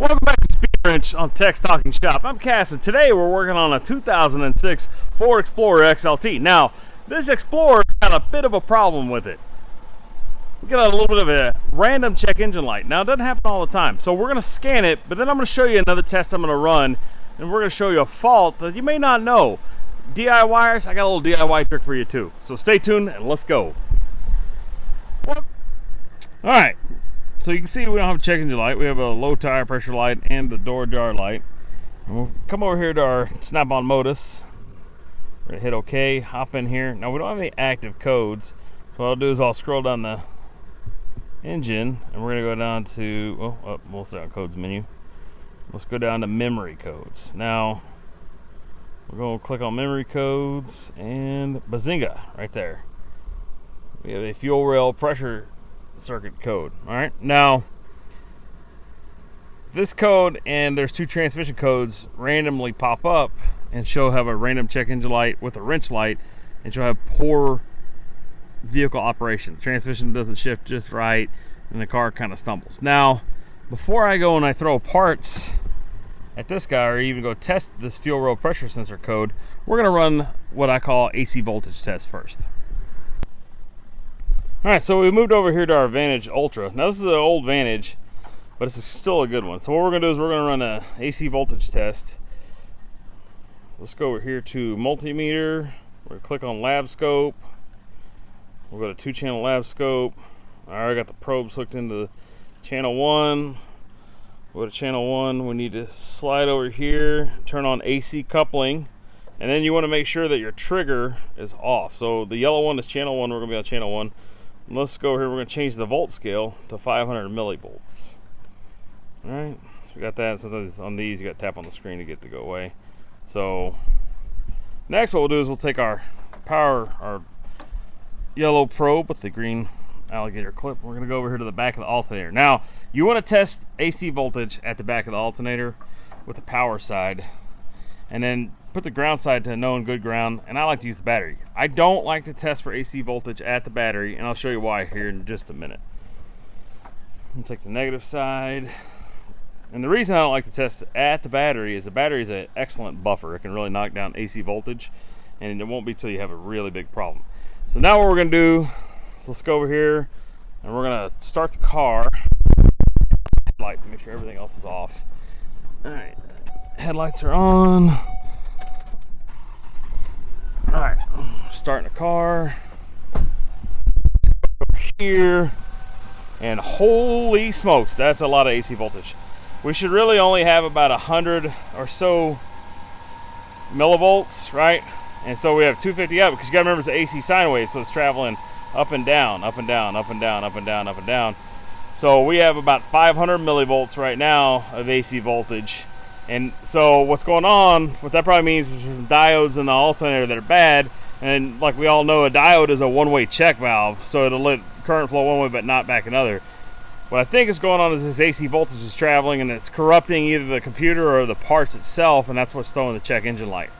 Welcome back to Speedwrench on Tech's Talking Shop. I'm Cass, and today we're working on a 2006 Ford Explorer XLT. Now, this Explorer's got a bit of a problem with it. We got a little bit of a random check engine light. Now, it doesn't happen all the time, so we're going to scan it, but then I'm going to show you another test I'm going to run, and we're going to show you a fault that you may not know. DIYers, I got a little DIY trick for you too. So stay tuned, and let's go. Alright. So you can see we don't have a check engine light. We have a low tire pressure light and the door jar light. And we'll come over here to our snap-on modus. We're gonna hit OK, hop in here. Now we don't have any active codes. So what I'll do is I'll scroll down the engine and we're gonna go down to, we'll start on codes menu. Let's go down to memory codes. Now we're gonna click on memory codes and bazinga, right there. We have a fuel rail pressure circuit code. All right, now this code and there's two transmission codes randomly pop up and she'll have a random check engine light with a wrench light, and she'll have poor vehicle operation. The transmission doesn't shift just right and the car kind of stumbles. Now before I go and I throw parts at this guy or even go test this fuel rail pressure sensor code, we're going to run what I call AC voltage test first. Alright, so we moved over here to our Vantage Ultra. Now this is an old Vantage, but it's still a good one. So what we're going to do is we're going to run an AC voltage test. Let's go over here to multimeter. We're going to click on lab scope. We'll go to 2-channel lab scope. I already got the probes hooked into channel 1. Go to channel 1. We need to slide over here, turn on AC coupling, and then you want to make sure that your trigger is off. So the yellow one is channel 1. We're going to be on channel 1. Let's go here. We're going to change the volt scale to 500 millivolts. All right, so we got that. Sometimes on these you got to tap on the screen to get it to go away. So next what we'll do is we'll take our yellow probe with the green alligator clip. We're going to go over here to the back of the alternator. Now you want to test AC voltage at the back of the alternator with the power side, and then put the ground side to known good ground, and I like to use the battery. I don't like to test for AC voltage at the battery, and I'll show you why here in just a minute. I'll take the negative side, and the reason I don't like to test at the battery is an excellent buffer. It can really knock down AC voltage, and it won't be till you have a really big problem. So now what we're going to do is let's go over here, and we're going to start the car. Lights, make sure everything else is off. All right, headlights are on. All right, starting the car here, and holy smokes, that's a lot of AC voltage. We should really only have about 100 or so millivolts, right? And so we have 250 up, because you gotta remember it's the AC sine wave, so it's traveling up and down, up and down, up and down, up and down, up and down. So we have about 500 millivolts right now of AC voltage. And so what's going on, what that probably means is there's some diodes in the alternator that are bad. And like we all know, a diode is a one-way check valve, so it'll let current flow one way but not back another. What I think is going on is this AC voltage is traveling and it's corrupting either the computer or the parts itself, and that's what's throwing the check engine light.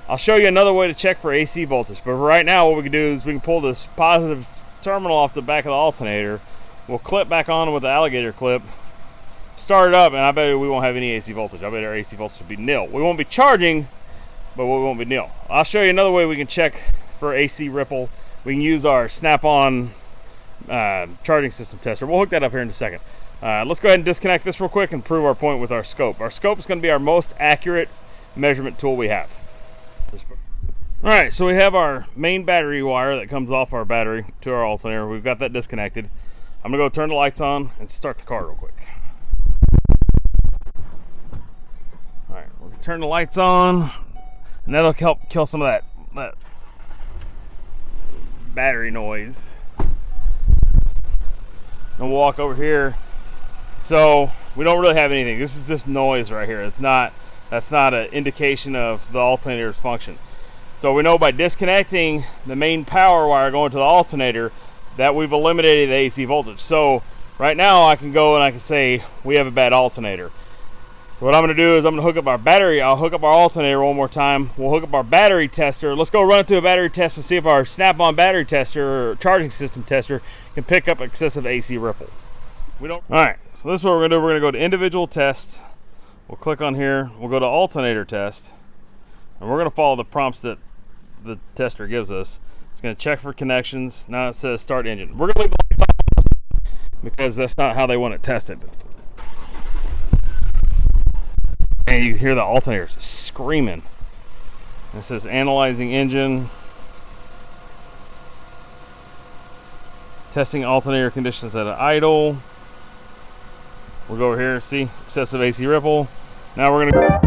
I'll show you another way to check for AC voltage, but right now what we can do is we can pull this positive terminal off the back of the alternator. We'll clip back on with the alligator clip, start it up, and I bet we won't have any AC voltage. I bet our AC voltage will be nil. We won't be charging, but we won't be nil. I'll show you another way we can check for AC ripple. We can use our snap-on charging system tester. We'll hook that up here in a second. Let's go ahead and disconnect this real quick and prove our point with our scope. Our scope is going to be our most accurate measurement tool we have. All right, so we have our main battery wire that comes off our battery to our alternator. We've got that disconnected. I'm going to go turn the lights on and start the car real quick. Alright, we'll turn the lights on, and that'll help kill some of that battery noise. And we'll walk over here. So we don't really have anything. This is just noise right here. That's not an indication of the alternator's function. So we know by disconnecting the main power wire going to the alternator that we've eliminated the AC voltage. So right now I can go and I can say we have a bad alternator. What I'm going to do is I'm going to hook up our battery. I'll hook up our alternator one more time. We'll hook up our battery tester. Let's go run it through a battery test and see if our snap-on battery tester or charging system tester can pick up excessive AC ripple. We don't. All right, So this is what we're gonna do. We're gonna go to individual test. We'll click on here. We'll go to alternator test, and we're gonna follow the prompts that the tester gives us. It's gonna check for connections. Now it says start engine. We're gonna leave the lights on because that's not how they want it tested. And you hear the alternators screaming. It says analyzing engine, testing alternator conditions at an idle. We'll go over here, see, excessive AC ripple. Now we're gonna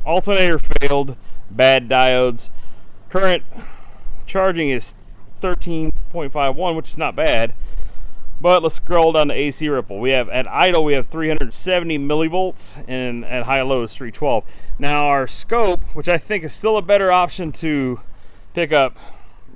alternator failed, bad diodes. Current charging is 13.51, which is not bad. But let's scroll down to AC ripple. We have at idle, we have 370 millivolts, and at high low is 312. Now our scope, which I think is still a better option to pick up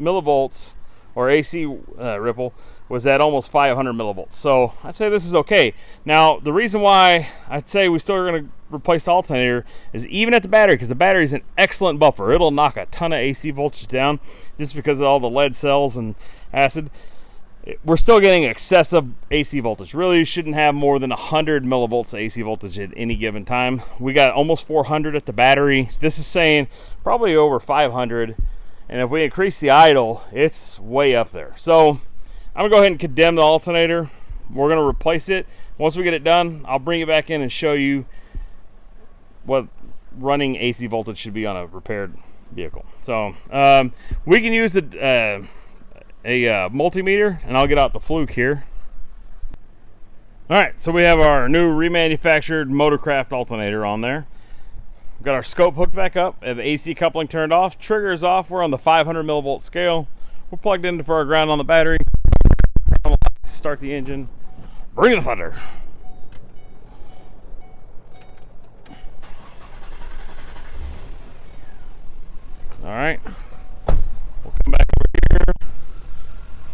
millivolts or AC ripple, was at almost 500 millivolts. So I'd say this is okay. Now the reason why I'd say we still are going to replace the alternator is even at the battery, because the battery is an excellent buffer. It'll knock a ton of AC voltage down just because of all the lead cells and acid. We're still getting excessive AC voltage. Really shouldn't have more than 100 millivolts AC voltage at any given time. We got almost 400 at the battery. This is saying probably over 500. And if we increase the idle, it's way up there. So I'm gonna go ahead and condemn the alternator. We're gonna replace it. Once we get it done, I'll bring it back in and show you what running AC voltage should be on a repaired vehicle. So we can use a multimeter, and I'll get out the fluke here. All right, so we have our new remanufactured Motorcraft alternator on there. We've got our scope hooked back up, have the AC coupling turned off, trigger is off. We're on the 500 millivolt scale. We're plugged in for our ground on the battery. Start the engine. Bring the thunder. All right, we'll come back over here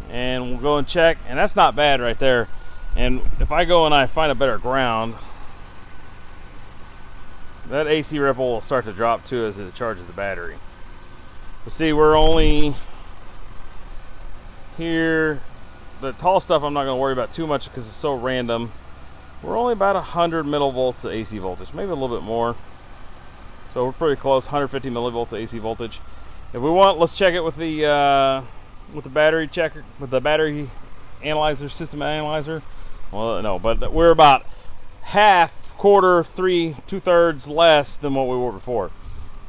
and we'll go and check, and that's not bad right there. And if I go and I find a better ground, that AC ripple will start to drop too as it charges the battery. But see, we're only here. The tall stuff I'm not going to worry about too much because it's so random. We're only about 100 millivolts of AC voltage, maybe a little bit more. So we're pretty close, 150 millivolts of AC voltage. If we want, let's check it with the battery checker, with the battery analyzer, system analyzer. Well, no, but we're about half, quarter, two-thirds less than what we were before.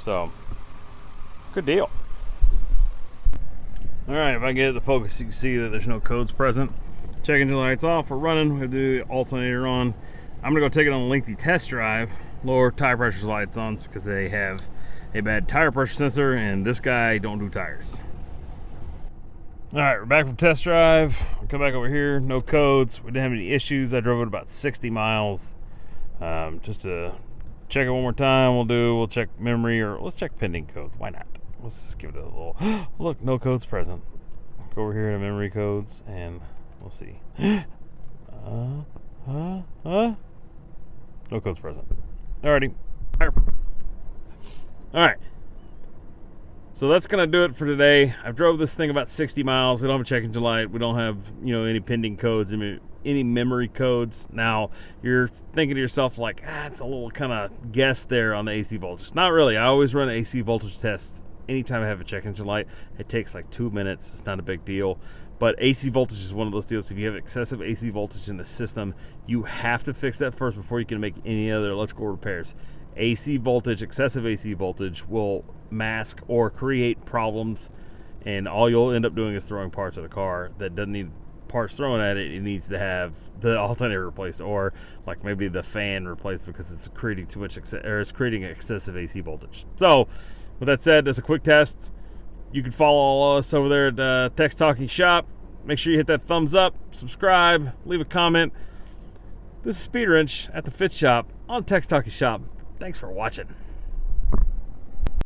So, good deal. All right, if I get the focus, you can see that there's no codes present. Check engine lights off, we're running, we have the alternator on. I'm gonna go take it on a lengthy test drive. Lower tire pressure lights on because they have a bad tire pressure sensor, and this guy don't do tires. All right, we're back from test drive. We'll come back over here, no codes. We didn't have any issues. I drove it about 60 miles. Just to check it one more time, we'll check memory, or let's check pending codes. Why not? Let's just give it a little, look, no codes present. Go over here to memory codes and we'll see. No codes present. Alrighty. Alright. So that's gonna do it for today. I've drove this thing about 60 miles. We don't have a check engine light. We don't have, any pending codes, any memory codes. Now you're thinking to yourself like, it's a little kind of guess there on the AC voltage. Not really. I always run an AC voltage test anytime I have a check engine light. It takes like 2 minutes. It's not a big deal. But AC voltage is one of those deals. If you have excessive AC voltage in the system, you have to fix that first before you can make any other electrical repairs. AC voltage, excessive AC voltage will mask or create problems, and all you'll end up doing is throwing parts at a car that doesn't need parts thrown at it. It needs to have the alternator replaced, or like maybe the fan replaced because it's creating too much, it's creating excessive AC voltage. So With that said, as a quick test, you can follow all of us over there at Tex Talking Shop. Make sure you hit that thumbs up, subscribe, leave a comment. This is Speedwrench at the Fit Shop on Tex Talking Shop. Thanks for watching.